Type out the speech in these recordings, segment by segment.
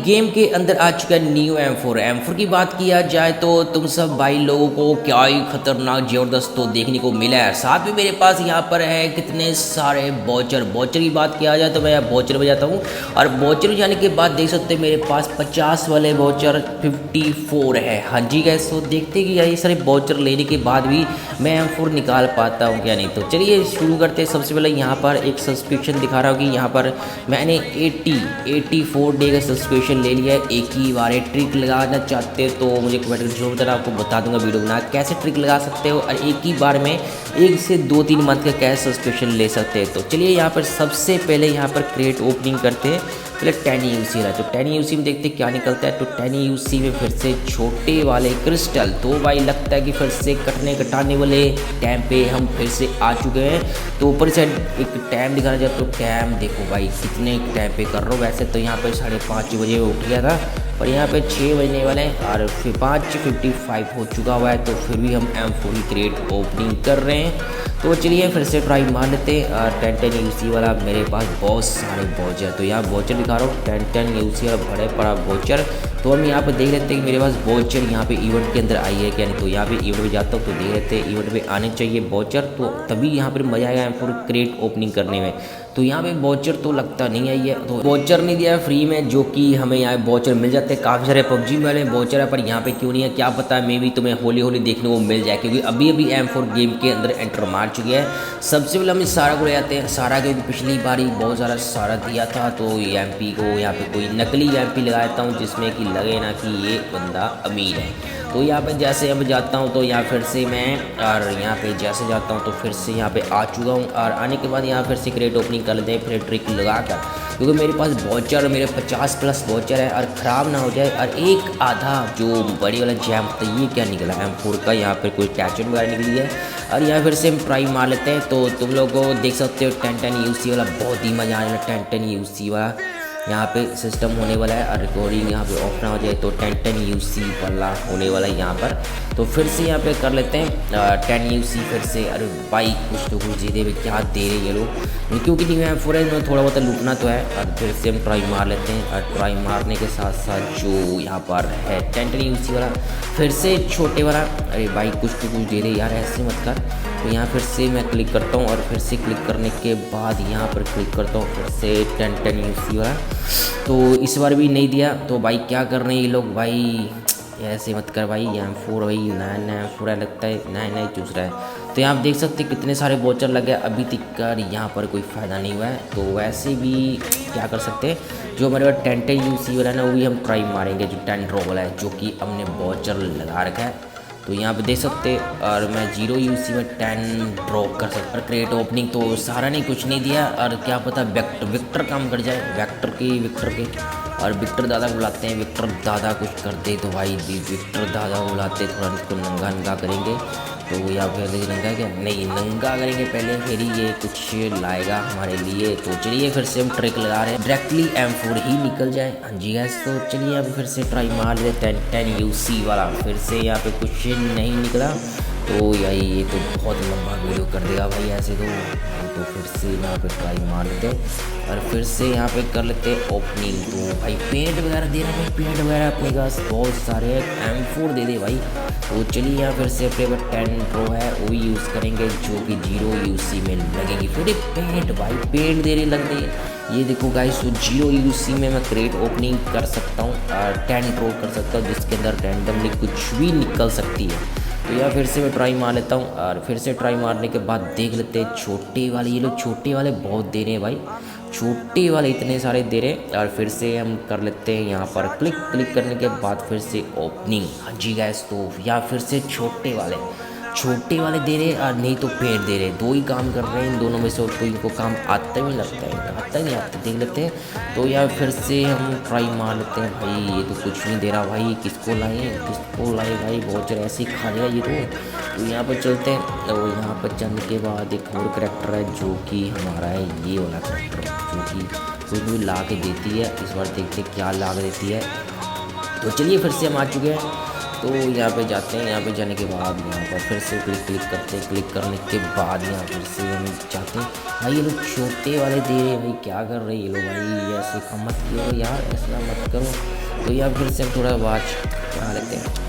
Game के अंदर आ चुका है न्यू M4 की बात किया जाए तो तुम सब भाई लोगों को क्या ही खतरनाक ज़बरदस्त तो देखने को मिला है। साथ में मेरे पास यहाँ पर है कितने सारे बॉचर की बात किया जाए तो मैं यहाँ बॉचर बजाता हूँ और बॉचर जाने के बाद देख सकते हैं मेरे पास 50 वाले बॉचर 54 है। हाँ जी गैस, तो देखते कि ये सारे बॉचर लेने के बाद भी मैं M4 निकाल पाता हूँ क्या नहीं। तो चलिए शुरू करते हैं। सबसे पहले यहाँ पर एक सब्सक्रिप्शन दिखा रहा हूँ कि यहाँ पर मैंने 84 डे का सब्सक्रिप्शन ले लिया है। एक ही बार ट्रिक लगाना चाहते हो तो मुझे कमेंट करके जरूर बताना, आपको बता दूंगा वीडियो बना कैसे ट्रिक लगा सकते हो और एक ही बार में 1 से 2-3 मंथ का कैश सब्सक्रिप्शन ले सकते हैं। तो चलिए यहाँ पर सबसे पहले यहाँ पर क्रिएट ओपनिंग करते हैं। पहले 10 UC रहा तो 10 UC में देखते क्या निकलता है। तो 10 UC में फिर से छोटे वाले क्रिस्टल, तो भाई लगता है कि फिर से कटाने वाले टाइम पे हम फिर से आ चुके हैं। तो ऊपर से एक टाइम दिखाना चाहता तो टाइम देखो भाई कितने टाइम पे कर रहा हूँ। वैसे तो यहाँ पे 5:30 बजे उठ गया था पर यहाँ पे 6 बजने वाले हैं और फिर 5:55 हो चुका हुआ है। तो फिर भी हम M4 की क्रिएट ओपनिंग कर रहे हैं। तो चलिए फिर से ट्राई मार लेते हैं। 10 UC वाला मेरे पास बहुत सारे बॉचर, तो यहाँ बॉचर दिखा रहा हूँ 10 UC वाला बड़े बड़ा बॉचर। तो हम यहाँ पे देख लेते हैं कि मेरे पास बॉचर यहाँ पे इवेंट के अंदर आई है क्या नहीं। तो यहाँ पे इवेंट में जाता हूँ तो देख लेते हैं इवेंट में आने चाहिए बॉचर, तो तभी यहाँ पर मज़ा आएगा M4 क्रिएट ओपनिंग करने में। तो यहाँ पे बॉचर तो लगता नहीं आई है, तो बॉचर नहीं दिया है फ्री में, जो कि हमें यहाँ बॉचर मिल जाते हैं। काफ़ी सारे PUBG वाले बॉचर है पर यहाँ पे क्यों नहीं है क्या पता है, मे भी तुम्हें होली देखने को मिल जाए क्योंकि अभी M4 गेम के अंदर एंटर मार चुकी है। सबसे पहले हम इस सारा को ले जाते हैं। सारा क्योंकि पिछली बारी बहुत सारा सारा दिया था तो MP को यहाँ पे कोई नकली MP लगा देता हूँ जिसमें कि लगे ना कि ये बंदा अमीर है। तो यहाँ पे जैसे अब जाता हूँ तो यहाँ फिर से मैं और यहाँ पे जैसे जाता हूँ तो फिर से यहाँ पे आ चुका हूँ और आने के बाद यहाँ फिर से क्रिएट ओपनिंग कर लेते हैं फिर ट्रिक लगा कर, क्योंकि मेरे पास बॉचर मेरे 50+ बॉचर है और ख़राब ना हो जाए। और एक आधा जो बड़ी वाला जैम तो ये क्या निकला M4 का, यहाँ पर कोई कैचेट वगैरह निकली है और यहाँ फिर से हम ट्राई मार लेते हैं। तो तुम लोग को देख सकते हो 10 UC वाला बहुत ही मज़ा आने वाला। 10 UC वाला यहाँ पे सिस्टम होने वाला है और रिकॉर्डिंग यहाँ पे ऑफ ना हो जाए तो 10 UC वाला होने वाला है यहाँ पर। तो फिर से यहाँ पे कर लेते हैं 10 UC फिर से। अरे भाई कुछ तो कुछ दे दे, क्या दे रहे ये लोग, क्योंकि नहीं है M4 में थोड़ा बहुत लूटना तो है। और फिर से हम ट्राई मार लेते हैं और ट्राई मारने के साथ साथ जो यहाँ पर है 10 UC वाला फिर से छोटे वाला। अरे भाई कुछ तो कुछ दे दे यार, ऐसे मत कर। तो यहाँ फिर से मैं क्लिक करता हूँ और फिर से क्लिक करने के बाद यहाँ पर क्लिक करता हूँ फिर से 10 UC वाला। तो इस बार भी नहीं दिया। तो भाई क्या कर रहे हैं ये लोग, भाई ऐसे मत कर भाई। M4 भाई नया M4 लगता है नया चूस रहा है। तो यहाँ आप देख सकते हैं कितने सारे बॉचर लगे अभी तक कर, यहाँ पर कोई फ़ायदा नहीं हुआ है। तो वैसे भी क्या कर सकते हैं, जो हमारे पास 10 UC वाला है ना वो भी हम ट्राई मारेंगे जो 10 ड्रॉ वाला है, जो कि हमने बॉचर लगा रखा है। तो यहाँ पे देख सकते और मैं 0 UC में 10 ड्रॉ कर सकता हूँ क्रिएट ओपनिंग। तो सारा ने कुछ नहीं दिया और क्या पता विक्टर काम कर जाए, विक्टर के और विक्टर दादा को बुलाते हैं। विक्टर दादा कुछ करते तो भाई विक्टर दादा को बुलाते थोड़ा इसको नंगा करेंगे। तो या फिर नंगा क्या नहीं नंगा करेंगे पहले फिर ही ये कुछ लाएगा हमारे लिए। तो चलिए फिर से हम ट्रिक लगा रहे हैं डायरेक्टली M4 ही निकल जाए। हाँ जी गैस, तो चलिए अब फिर से ट्राई मार लेते 10 UC वाला। फिर से यहाँ पे कुछ नहीं निकला तो यही ये तो बहुत लंबा वीडियो कर देगा भाई ऐसे तो फिर से यहाँ पे ट्राई मार लेते और फिर से यहाँ पे कर लेते ओपनिंग। तो भाई पेंट वगैरह दे रहा है, पेंट वगैरह अपने पास बहुत सारे M4 दे दे भाई। तो चलिए यहाँ फिर से अपने पास 10 प्रो है वो भी यूज़ करेंगे जो कि 0 UC में लगेगी। फिर एक पेंट भाई पेंट दे रही लग रही है ये देखो गाइस। तो 0 UC में मैं क्रिएट ओपनिंग कर सकता हूँ और 10 ड्रॉ कर सकता हूँ जिसके अंदर रैंडमली कुछ भी निकल सकती है। तो यहाँ फिर से मैं ट्राई मार लेता हूँ और फिर से ट्राई मारने के बाद देख लेते हैं छोटे वाले। ये लोग छोटे वाले बहुत दे रहे हैं भाई, छोटे वाले इतने सारे दे रहे हैं। और फिर से हम कर लेते हैं यहाँ पर क्लिक करने के बाद फिर से ओपनिंग। हाँ जी गैस, तो यहाँ फिर से छोटे वाले दे रहे और नहीं तो पेड़ दे रहे, दो ही काम कर रहे हैं इन दोनों में से। और तो इनको काम आता भी लगता है, आता ही नहीं आता, देख लेते हैं। तो यार फिर से हम ट्राई मार लेते हैं। भाई ये तो कुछ नहीं दे रहा भाई, किसको लाए भाई, बहुत ऐसे ही खा लिया ये तो यहाँ पर चलते हैं। तो यहाँ पर चलने के बाद एक और करेक्टर है जो कि हमारा है ये वाला करेक्टर, जो कि कुछ भी ला के देती है। इस बार देखते क्या ला के देती है। तो चलिए फिर से हम आ चुके हैं। तो यहाँ पे जाते हैं, यहाँ पे जाने के बाद यहाँ पर फिर से क्लिक करते हैं। क्लिक करने के बाद यहाँ फिर से हम जाते हैं भाई ये लोग छोटे वाले दे रहे हैं भाई, क्या कर रहे हैं ये लोग भाई, ऐसे काम मत करो यार, ऐसा मत करो। तो यार फिर से हम थोड़ा आवाज़ बढ़ा लेते हैं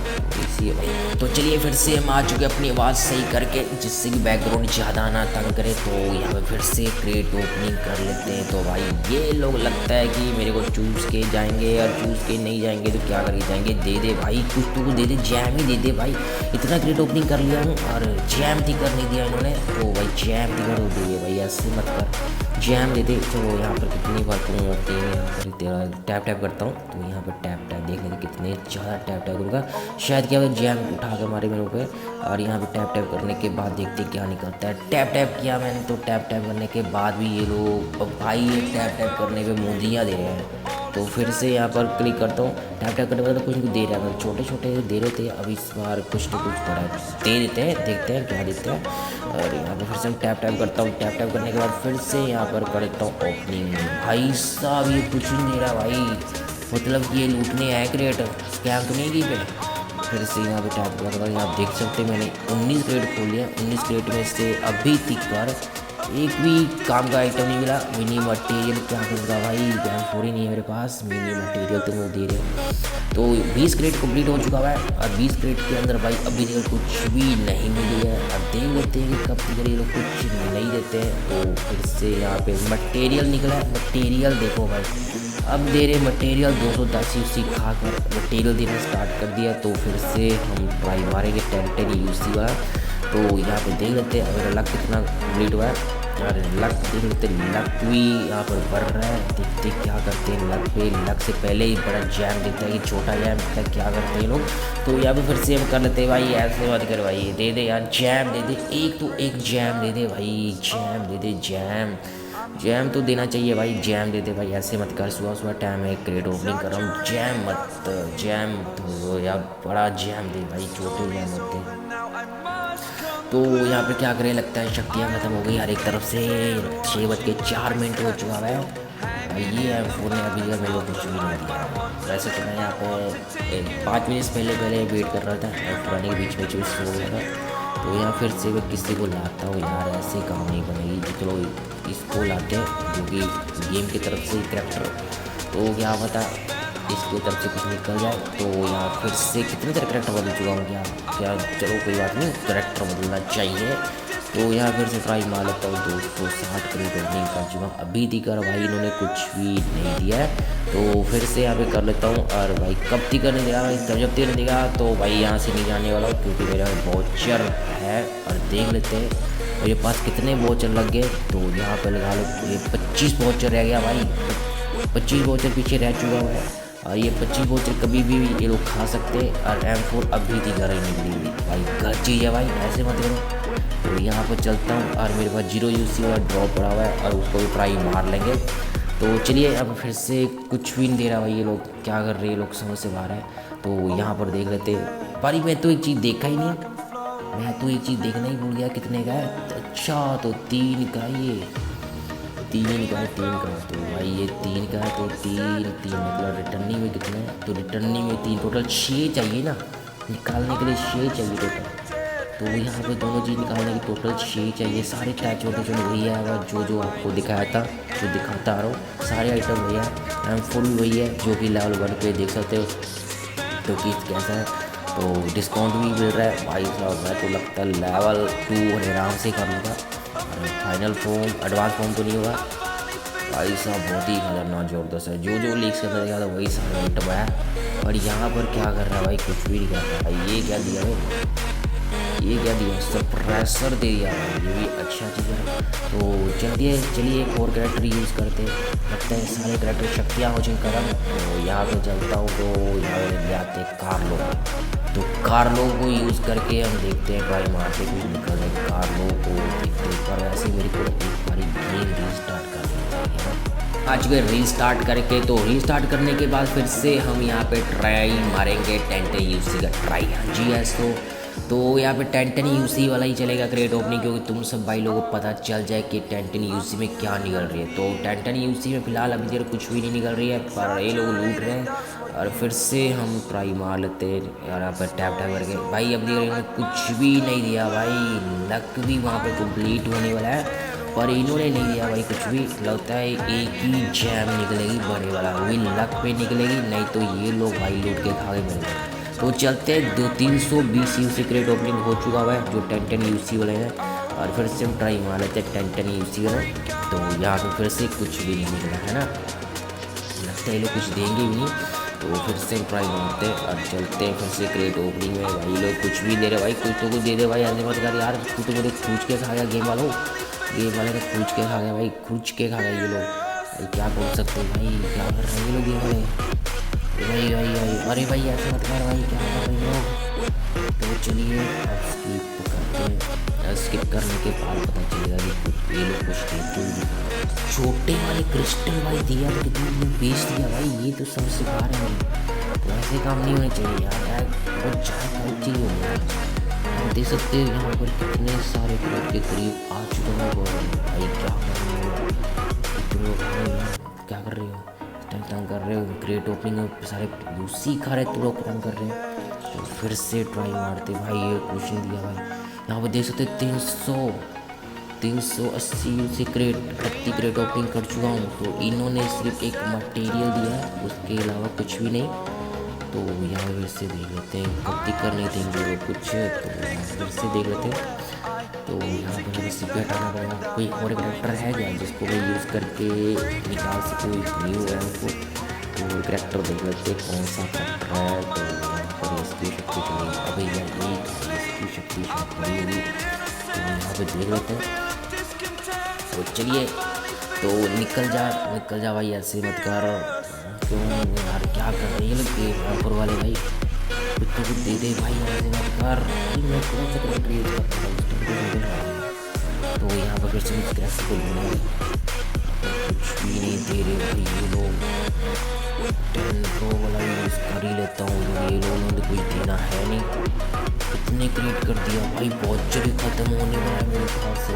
इसी भाई। तो चलिए फिर से हम आ चुके अपनी आवाज़ सही करके, जिससे कि बैकग्राउंड ज़्यादा ना तंग करे। तो यहाँ पे फिर से क्रेट ओपनिंग कर लेते हैं। तो भाई ये लोग लगता है कि मेरे को चूज़ के जाएंगे, और चूज़ के नहीं जाएंगे तो क्या करके जाएंगे, दे दे भाई कुछ तो दे दे, जैम ही दे दे भाई। इतना क्रेट ओपनिंग कर लिया हूँ और जैम थी कर नहीं दिया इन्होंने। तो भाई जैम थी कर दे दे भाई, ऐसे मत कर, जैम दे दे। चलो यहाँ पर कितनी बार तुम होती है, यहाँ पर तेरा टैप टैप करता हूँ। तो यहाँ पर टैप टैप देख लेते कितने ज़्यादा टैप टैप करूँगा, शायद क्या होगा जैम उठा के मारे मेरे ऊपर। और यहाँ पे टैप टैप करने के बाद देखते क्या निकलता है। टैप टैप किया मैंने, तो टैप टैप करने के बाद भी ये लोग भाई ये टैप टैप करने पे मोदियाँ दे रहे हैं। तो फिर से यहाँ पर क्लिक करता हूँ, टैप टैप करने के बाद तो कुछ कुछ दे रहा है, मतलब छोटे छोटे दे रहे थे, अब इस बार कुछ तो कुछ बड़ा दे देते हैं, देखते हैं क्या देते हैं। और यहाँ पर फिर से टैप टैप करता हूँ, टैप टैप करने के बाद फिर से यहाँ पर करता हूँ ओपनिंग। भाई साहब ये कुछ नहीं दे रहा भाई, मतलब कि ये लूटने आए क्रेट, स्कैम तो नहीं की पे। फिर से यहाँ पे टैप करता हूँ, आप देख सकते हैं मैंने 19 क्रेट खोल लिया। 19 क्रेट में से अभी तक पर एक भी काम का आइटम नहीं मिला। मिनी मटेरियल क्या करूँगा भाई, गैम फोर ही नहीं है मेरे पास, मिनी मटेरियल तो वो दे रहे हो। तो 20 क्रेट कंप्लीट हो चुका है, और 20 क्रेट के अंदर भाई अभी तक कुछ भी नहीं मिली है। अब देख लेते हैं कि कब तक ये लोग कुछ नहीं देते हैं। तो फिर से यहाँ पे मटेरियल निकला है, मटेरियल देखो भाई, अब दे रहे मटेरियल 210 यूसी खा कर मटेरियल देना स्टार्ट कर दिया। तो फिर से हम ट्राई मारेंगे 10 यूसी वाला। तो यहाँ पे देख लेते हैं अगर लक कितना कंप्लीट हुआ है, और लक देख लेते, लक भी यहाँ पर बढ़ रहा है। देखते क्या करते हैं लक पे, लक से पहले ही बड़ा जैम देता है, ये छोटा जैम देता है, क्या करते हैं लोग। तो यहाँ पे फिर से हम कर लेते हैं भाई, ऐसे मत कर भाई, दे दे यार जैम दे दे, एक तो एक जैम दे दे भाई, जैम दे दे, जैम जैम तो देना चाहिए भाई, जैम दे दे भाई, ऐसे मत कर। सुबह सुबह टाइम है, क्रेट ओपनिंग कर रहा हूँ, जैम मत, जैम तो यार बड़ा जैम दे भाई, छोटे जैम मत दे। तो यहाँ पे क्या करें, लगता है शक्तियाँ खत्म हो गई हर एक तरफ से। 6:04 हो चुका है और ये फ़ोन ने अभी तक मेरे को कुछ भी नहीं दिया है। वैसे तो मैं यहाँ पर 5 मिनट पहले वेट कर रहा था, और पुराने के बीच में जो सो गया था। तो यहाँ फिर से मैं किसी को लाता हूँ यार, ऐसे काम नहीं बनेगी। जो चलो इसको लाते हैं जो कि गेम की तरफ से करैक्टर, तो क्या पता इसकी तरफ से कुछ निकल जाए। तो यहाँ फिर से कितने तरह करेक्टर बदल चुका हूँ क्या क्या, चलो कोई बात नहीं, करेक्टर बदलना चाहिए। तो यहाँ फिर से ट्राई मार लेता हूँ। 260 करेक्टर नहीं कर चुका अभी दिकर भाई, इन्होंने कुछ भी नहीं दिया है। तो फिर से यहाँ पे कर लेता हूँ, और भाई कब तक करने देगा भाई, जब तक नहीं देगा तो भाई यहाँ से नहीं जाने वाला हूँ, क्योंकि मेरा वॉचर है। और देख लेते हैं मेरे पास कितने वॉचर लग गए। तो यहाँ पर लगा लो ये 25 वॉचर रह गया भाई, 25 वॉचर पीछे रह चुका हुआ है। और ये 25 वोचर कभी भी ये लोग खा सकते हैं। और M4 अभी थी घर ही निकली हुई भाई, घर चीज़ है भाई, ऐसे मत करो। तो यहाँ पर चलता हूँ, और मेरे पास 0 यूसी वाला ड्रॉप पड़ा हुआ है, और उसको भी ट्राई मार लेंगे। तो चलिए अब फिर से कुछ भी नहीं दे रहा भाई, ये लोग क्या कर रहे हैं, ये लोग समझ से बाहर है। तो यहाँ पर देख लेते भाई, मैं तो एक चीज़ देखा ही नहीं, मैं तो एक चीज़ देखना ही भूल गया, कितने का है। अच्छा तो 3 का, ये 3 का है, 3 का। तो भाई ये 3 का है, तो 3 मतलब रिटर्निंग में कितने हैं, तो रिटर्निंग में 3, टोटल 6 चाहिए ना, निकालने के लिए 6 चाहिए टोटल। तो यहाँ पे दोनों चीज़ निकालने की टोटल 6 चाहिए। सारे टैग छोटे छोटे वही है, और जो आपको दिखाया था, जो दिखाता आ रहा हूँ, सारे आइटम वही है। M4 भी वही है, जो कि लेवल 1 पे देख सकते हो, तो कि कैसा है। तो डिस्काउंट भी मिल रहा है भाई साहब, मैं तो लगता है लेवल 2 आराम से कर लूँगा। फाइनल फॉर्म, एडवांस फॉर्म तो नहीं होगा भाई साहब, बहुत ही खतरनाक ज़बरदस्त है। जो लीक्स करने दिया था वही सारा आइटम है। और यहाँ पर क्या कर रहा है भाई, कुछ भी नहीं कर रहा भाई। ये क्या दिया भाई, ये क्या दिया, सप्रेसर दे दिया भाई, ये भी अच्छा चीज़ है। तो चलिए एक और कैरेक्टर यूज़ करते हैं, लगता है सारे कैरेक्टर शक्तियाँ हो चुकी करम। तो यहाँ पे चलता हूँ, तो यहाँ ले आते हैं कार्लो। तो कार्लो को यूज़ करके हम देखते हैं ट्राई मारते कुछ निकल रहे कार्लो को देखते हैं। पर वैसे मेरे को एक बारी गेम रीस्टार्ट कर देना चाहिए। आज के रीस्टार्ट करके, तो रीस्टार्ट करने के बाद फिर से हम यहाँ पे ट्राई मारेंगे 10 यूसी का ट्राई। हाँ जी एस, तो यहाँ पे 10 यूसी वाला ही चलेगा क्रेट ओपनिंग, क्योंकि तुम सब भाई लोगों को पता चल जाए कि 10 यूसी में क्या निकल रही है। तो 10 यूसी में फ़िलहाल अभी देर कुछ भी नहीं निकल रही है, पर ये लोग लूट रहे हैं। और फिर से हम ट्राई मार लेते हैं यार, यहाँ पर टैप टैप करके। भाई अभी देर कुछ भी नहीं दिया भाई, लक भी वहाँ पे कंप्लीट होने वाला है। पर इन्होंने नहीं लिया भाई कुछ भी। लगता है एक ही जैम निकलेगी बड़े वाला, वही लक पे निकलेगी, नहीं तो ये लोग भाई लूट के खा के मेरे। तो चलते हैं 320 यूसी क्रेट ओपनिंग हो चुका हुआ है जो 10 यूसी वाले हैं, और फिर से हम ट्राई मार लेते हैं 10 यूसी वाले। तो यहाँ पे फिर से कुछ भी नहीं निकला है ना, लगता है ये लोग कुछ देंगे भी नहीं। तो फिर से ट्राई मारते हैं और चलते हैं फिर से क्रेट ओपनिंग में। भाई लोग कुछ भी दे रहे भाई, कुछ तो कुछ दे दे भाई, ऐसे मत कर यार, तू तो मेरे खूंच के खा गया गेम वालों, गेम वाले ने खूंच के खा गया भाई, खूंच के खा गया ये लोग भाई। क्या बोल सकते हैं भाई, क्या कर रहे हैं ये लोग गेम वाले भाई भाई भाई। अरे भाई ऐसे मत कर भाई, क्या कर रहे हैं लोग। तो चलिए अब स्किप करते हैं, स्किप करने के बाद पता चलेगा कि ये लोग कुछ देते ही। छोटे वाले क्रिस्टल भाई दिया तो कितनी बेच दिया भाई, ये तो सबसे बाहर है भाई। तो ऐसे काम नहीं होने चाहिए यार, यार बहुत ज़्यादा चाहिए हो यार। आप देख सकते हो यहाँ पर कितने सारे क्रेट के करीब आ चुके हैं भाई। क्या कर रहे हो क्या कर रहे हो, तंग कर रहे हो, क्रेट ओपनिंग में सारे यूसी खा रहे, तुम लोग तंग कर रहे हैं। तो फिर से ट्राई मारते भाई, ये कुछ नहीं दिया भाई। यहाँ पर देख सकते 380 यूसी क्रेट 30 क्रेट ओपनिंग कर चुका हूँ। तो इन्होंने सिर्फ एक मटेरियल दिया है, उसके अलावा कुछ भी नहीं। तो यहाँ फिर से देख लेते हैं, कब तक कर नहीं देंगे वो कुछ, तो फिर से देख लेते हैं। तो यहाँ पर हमें सीपी हटाना पड़ेगा। कोई और करेक्टर है क्या जिसको मैं यूज़ करके निकाल सकूँ न्यू है उनको। तो करेक्टर देख लेते हैं कौन सा करेक्टर है। तो यहाँ पर इसकी शक्ति चलेगी, अभी यार एक इसकी शक्ति बड़ी होगी। तो यहाँ पर देख लेते हैं। तो चलिए, तो निकल जा भाई, ऐसे मत कर, क्यों यार क्या कर रहे हैं ये लोग गेम वाले भाई, कुछ तो कुछ दे दे भाई, ऐसे मत कर। मैं कौन सा करेक्टर यूज करता हूँ। तो यहाँ पर फिर से क्रैश को कुछ भी नहीं दे रहे भाई ये लोग। 10 प्रो वाला यूज़ कर ही लेता हूँ, ये लोगों ने कुछ देना है नहीं। कितने क्रिएट कर दिया भाई, बहुत जल्दी ख़त्म होने वाला है मेरे ख्याल से।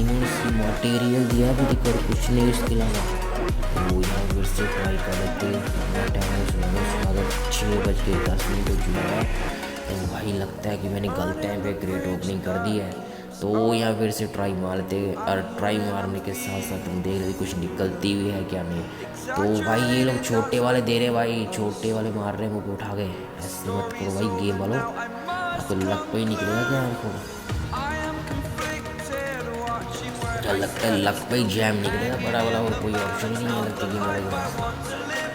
इन्होंने मटेरियल दिया है भी और कुछ नहीं उसके अलावा। तो यहाँ फिर से ट्राई कर लेते हैं। टाइम अगर 6:10 हो चुका है। तो भाई लगता है कि मैंने गलत टाइम पे क्रिएट ओपनिंग कर दी है। तो यहाँ फिर से ट्राई मारते, और ट्राई मारने के साथ साथ हम देख रहे कुछ निकलती हुई है क्या नहीं। तो भाई ये लोग छोटे वाले दे रहे भाई, छोटे वाले मार रहे हैं, मुझे उठा गए। ऐसे मत करो भाई गेम वालों, आपको लक पे ही निकलेगा क्या हमको, क्या लगता है लक पे ही जैम निकलेगा बड़ा वाला, और कोई ऑप्शन ही नहीं है लगता गेम वाले के पास।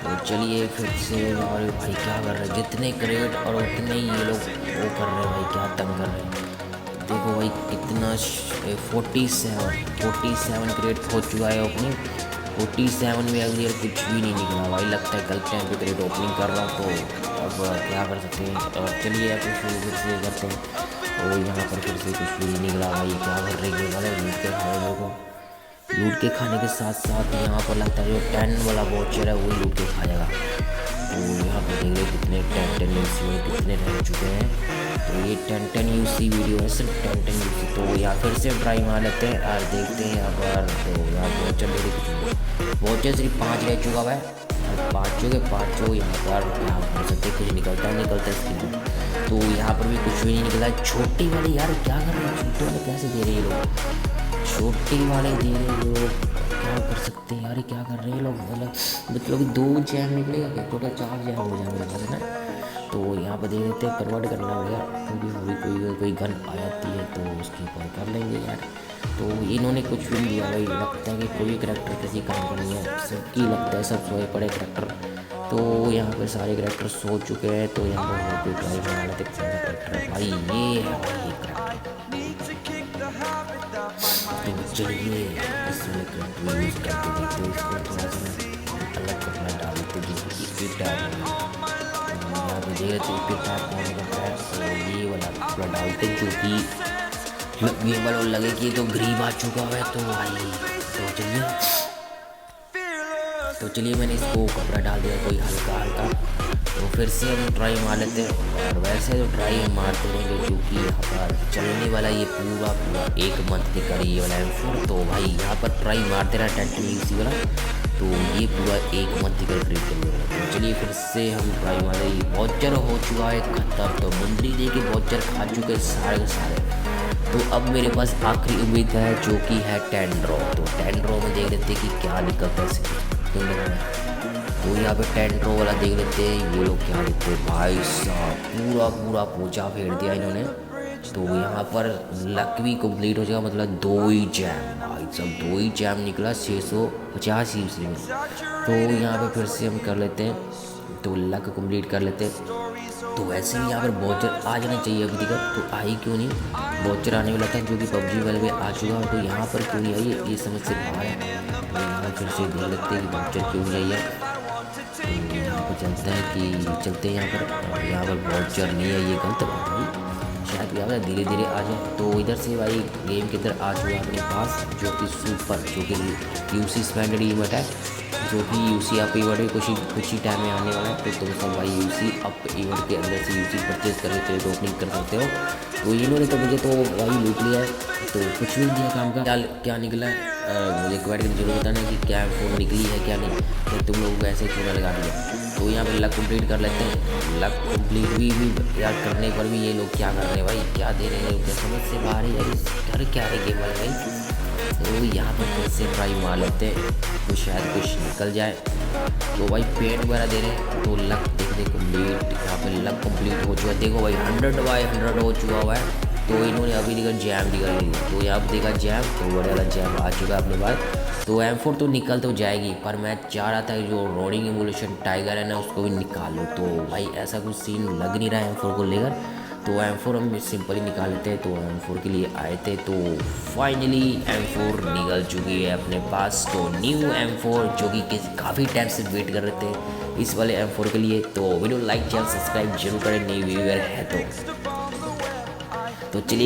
तो चलिए फिर से। और भाई क्या कर रहे हैं, जितने क्रेट और उतने ही ये लोग वो कर रहे हैं भाई, क्या तंग कर रहे हैं। देखो भाई कितना 47 क्रेट हो चुका है ओपनिंग। 47 में अगर कुछ भी नहीं निकला भाई, लगता है गलत टाइम पे क्रेट ओपनिंग कर रहा हूँ। तो अब क्या कर सकते हैं, और चलिए अब फिर से करते हैं। तो यहाँ पर फिर से कुछ भी नहीं निकला भाई, क्या कर रहे हैं वाले, लूट के खाए लोगों को। लूट के खाने के साथ साथ यहाँ पर लगता है जो 10 वाला वॉचर है वो लूट के खाएगा। तो यहाँ पर देख रहे कितने 10 यूसी में कितने रह चुके हैं। तो ये 10 यूसी वीडियो है, सिर्फ 10 यूसी। तो यहाँ फिर से ट्राई मार लेते हैं और देखते हैं यहाँ पर। तो यहाँ वॉचर मेरे कुछ वॉचर सिर्फ 5 रह चुका हुआ है, और पाँचों यहाँ पर यहाँ कर सकते कुछ निकलता है स्किन। तो यहाँ पर भी कुछ भी नहीं निकला। छोटे वाले यार क्या कर रहे हैं, छोटे वाले कैसे दे रहे हैं लोग, छोटे वाले दे रहे हैं लोग, क्या कर सकते हैं यार, क्या कर रहे हैं लोग। मतलब 2 जैम निकलेगा क्या, टोटल 4 जैम हो जाएंगे है ना। तो यहाँ पर दे देते हैं, कन्वर्ट करना पड़ेगा, क्योंकि कोई गन आ जाती है तो उसके ऊपर कर लेंगे यार। तो इन्होंने कुछ भी नहीं दिया भाई, लगता है कि कोई करैक्टर किसी काम का नहीं है, सबकी लगता है सब सोए पड़े करैक्टर। तो यहाँ पे सारे करैक्टर सो चुके हैं। तो यहाँ पर कोई ट्राई बना लेते करैक्टर भाई, ये है भाई करैक्टर। तो चलिए इसमें करैक्टर यूज़ करके देखते हैं, इसको थोड़ा सा अलग कपड़ा डालते हैं, यहाँ पे देखिए टैप ऑन करता है। तो ये वाला कपड़ा डालते हैं क्योंकि ये वाला लगे कि तो ग्रीब आ चुका है। तो भाई तो चलिए मैंने इसको कपड़ा डाल दिया कोई हल्का। तो फिर से हम ट्राई मार लेते हैं, और वैसे तो ट्राई हम मारते रहेंगे क्योंकि यहाँ पर चलने वाला ये पूरा 1 मंथ के करीब ये वाला M4। तो भाई यहाँ पर ट्राई मारते रहा 10 यूसी वाला, तो ये पूरा 1 मंथ के करीब चलेगा। तो चलिए फिर से हम ट्राई मार रहे। वॉचर हो चुका है खत्म, तो मुंदरी दे के वॉचर खा चुके सारे के सारे। तो अब मेरे पास आखिरी उम्मीद है जो कि है 10 ड्रॉ। तो 10 ड्रॉ में देख लेते हैं कि क्या निकलता है तो यहाँ पे 10 ड्रॉ वाला देख लेते हैं ये लोग क्या देते हैं। भाई साहब पूरा पूरा पोचा फेर दिया इन्होंने। तो यहाँ पर लक भी कंप्लीट हो जाएगा, मतलब 2 ही जैम। भाई साहब 2 ही जैम निकला 650 यूसी में। तो यहाँ पे फिर से हम कर लेते हैं, तो लक कंप्लीट कर लेते हैं। तो वैसे ही यहाँ पर वॉचर आ जाना चाहिए अभी तक, तो आई क्यों नहीं। वॉचर आने वाला था जो कि पबजी वाले में आ चुका है, तो यहाँ पर क्यों नहीं आई ये समझ से बाहर है। तो यहाँ फिर से देख लेते हैं कि वॉचर क्यों नहीं आई है। तो यहाँ पर चलते हैं यहाँ पर वॉचर नहीं है, ये गलत बात है। शायद यहाँ पर धीरे धीरे आ जाए। तो इधर से भाई गेम के अंदर आ चुका है अपने पास जो कि सुपर, जो कि यूसी स्पेंडेड इवेंट है, जो कि यूसी अप इवेंट भी कुछ ही टाइम में आने वाला है। तो तुम सब भाई यूसी अप इवेंट के अंदर से यूसी परचेज करके क्रेट ओपनिंग कर सकते हो। तो इन्होंने तो मुझे तो भाई लूट लिया है, तो कुछ भी नहीं दिया काम का। क्या निकला है मुझे कमेंट करके जरूर बताना कि क्या फोन निकली है क्या नहीं, तो तुम लोगों को ऐसे क्यों लगा दिया। तो यहाँ पे लक कंप्लीट कर लेते हैं। लक कंप्लीट भी यार करने पर भी ये लोग क्या कर रहे हैं भाई, क्या दे रहे हैं, क्या समझ से बाहर ही घर क्या है गेम वाले भाई। तो यहाँ पर फिर से ट्राई मार लेते हैं, तो शायद कुछ निकल जाए। तो भाई पेंट वगैरह दे रहे हैं। तो लक देखते कंप्लीट, यहाँ पे लक कंप्लीट हो चुका है। देखो भाई 100/100 हो चुका हुआ है। तो इन्होंने अभी देखा जैम निकल ली, तो यहाँ पर देखा जैम, तो बड़े वाला जैम आ चुका है अपने पास। तो M4 तो निकल तो जाएगी, पर मैं चाह रहा था कि जो रोडिंग एमुलेशन टाइगर है ना उसको भी निकाल लो। तो भाई ऐसा कुछ सीन लग नहीं रहा है M4 को लेकर। तो M4 हम सिंपली निकाल लेते हैं। तो M4 के लिए आए थे, तो फाइनली M4 निकल चुकी है अपने पास। तो न्यू M4 जो कि काफ़ी टाइम से वेट कर रहे थे इस वाले M4 के लिए। तो वीडियो लाइक चैनल सब्सक्राइब जरूर करें, नई व्यूअर है तो चलिए